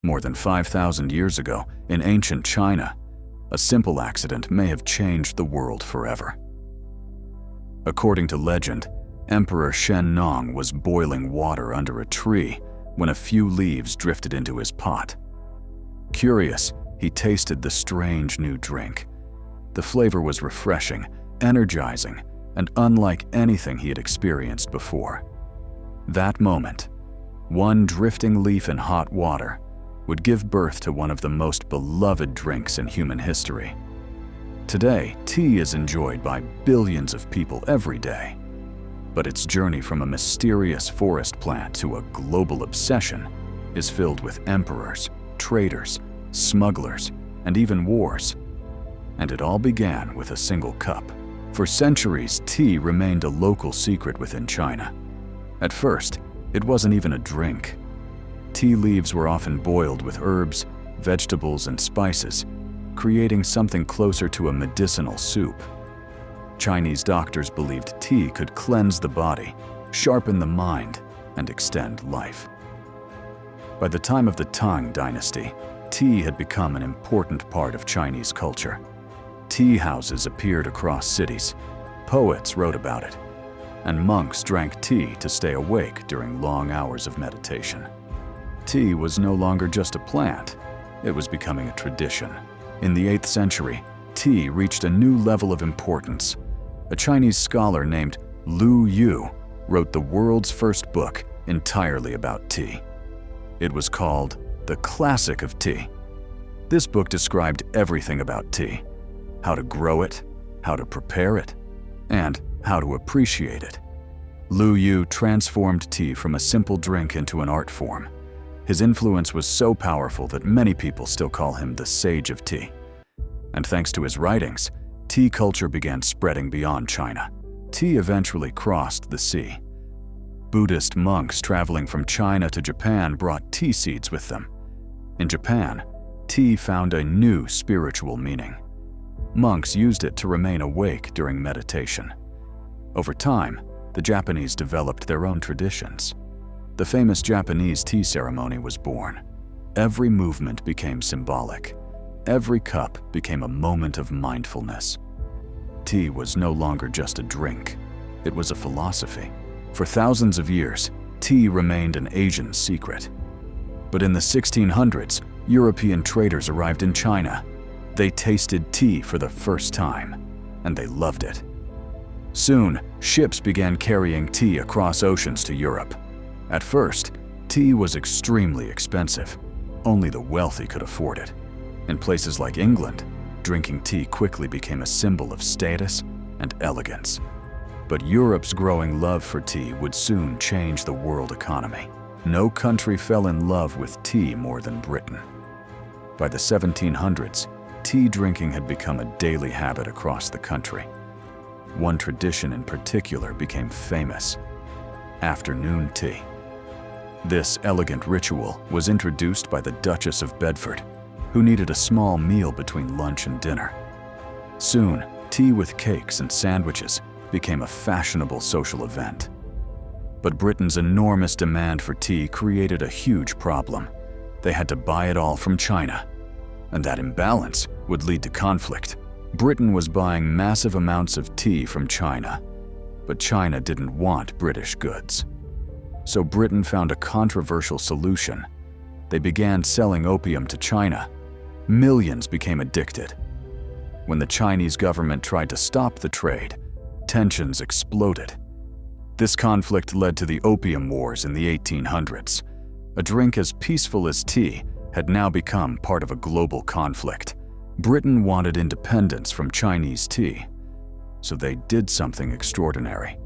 More than 5,000 years ago, in ancient China, a simple accident may have changed the world forever. According to legend, Emperor Shen Nong was boiling water under a tree when a few leaves drifted into his pot. Curious, he tasted the strange new drink. The flavor was refreshing, energizing, and unlike anything he had experienced before. That moment, one drifting leaf in hot water would give birth to one of the most beloved drinks in human history. Today, tea is enjoyed by billions of people every day. But its journey from a mysterious forest plant to a global obsession is filled with emperors, traders, smugglers, and even wars. And it all began with a single cup. For centuries, tea remained a local secret within China. At first, it wasn't even a drink. Tea leaves were often boiled with herbs, vegetables, and spices, creating something closer to a medicinal soup. Chinese doctors believed tea could cleanse the body, sharpen the mind, and extend life. By the time of the Tang Dynasty, tea had become an important part of Chinese culture. Tea houses appeared across cities, poets wrote about it, and monks drank tea to stay awake during long hours of meditation. Tea was no longer just a plant, it was becoming a tradition. In the 8th century, tea reached a new level of importance. A Chinese scholar named Lu Yu wrote the world's first book entirely about tea. It was called The Classic of Tea. This book described everything about tea: how to grow it, how to prepare it, and how to appreciate it. Lu Yu transformed tea from a simple drink into an art form. His influence was so powerful that many people still call him the Sage of Tea. And thanks to his writings, tea culture began spreading beyond China. Tea eventually crossed the sea. Buddhist monks traveling from China to Japan brought tea seeds with them. In Japan, tea found a new spiritual meaning. Monks used it to remain awake during meditation. Over time, the Japanese developed their own traditions. The famous Japanese tea ceremony was born. Every movement became symbolic. Every cup became a moment of mindfulness. Tea was no longer just a drink. It was a philosophy. For thousands of years, tea remained an Asian secret. But in the 1600s, European traders arrived in China. They tasted tea for the first time, and they loved it. Soon, ships began carrying tea across oceans to Europe. At first, tea was extremely expensive. Only the wealthy could afford it. In places like England, drinking tea quickly became a symbol of status and elegance. But Europe's growing love for tea would soon change the world economy. No country fell in love with tea more than Britain. By the 1700s, tea drinking had become a daily habit across the country. One tradition in particular became famous: afternoon tea. This elegant ritual was introduced by the Duchess of Bedford, who needed a small meal between lunch and dinner. Soon, tea with cakes and sandwiches became a fashionable social event. But Britain's enormous demand for tea created a huge problem. They had to buy it all from China, and that imbalance would lead to conflict. Britain was buying massive amounts of tea from China, but China didn't want British goods. So Britain found a controversial solution. They began selling opium to China. Millions became addicted. When the Chinese government tried to stop the trade, tensions exploded. This conflict led to the Opium Wars in the 1800s. A drink as peaceful as tea had now become part of a global conflict. Britain wanted independence from Chinese tea, so they did something extraordinary.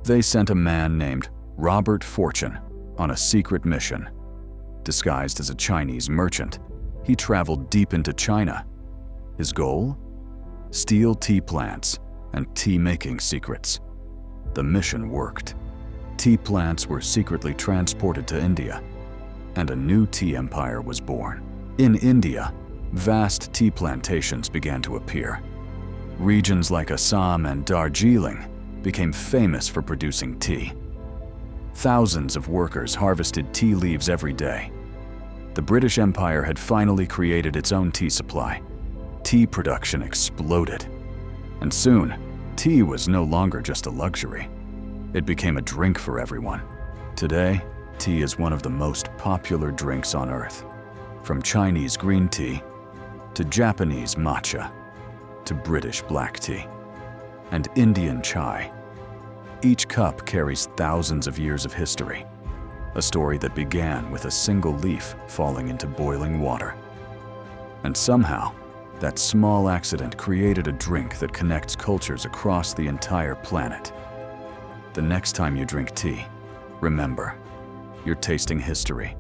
They sent a man named Robert Fortune on a secret mission. Disguised as a Chinese merchant, he traveled deep into China. His goal? Steal tea plants and tea-making secrets. The mission worked. Tea plants were secretly transported to India, and a new tea empire was born. In India, vast tea plantations began to appear. Regions like Assam and Darjeeling became famous for producing tea. Thousands of workers harvested tea leaves every day. The British Empire had finally created its own tea supply. Tea production exploded. And soon, tea was no longer just a luxury. It became a drink for everyone. Today, tea is one of the most popular drinks on earth. From Chinese green tea, to Japanese matcha, to British black tea, and Indian chai. Each cup carries thousands of years of history, a story that began with a single leaf falling into boiling water. And somehow, that small accident created a drink that connects cultures across the entire planet. The next time you drink tea, remember, you're tasting history.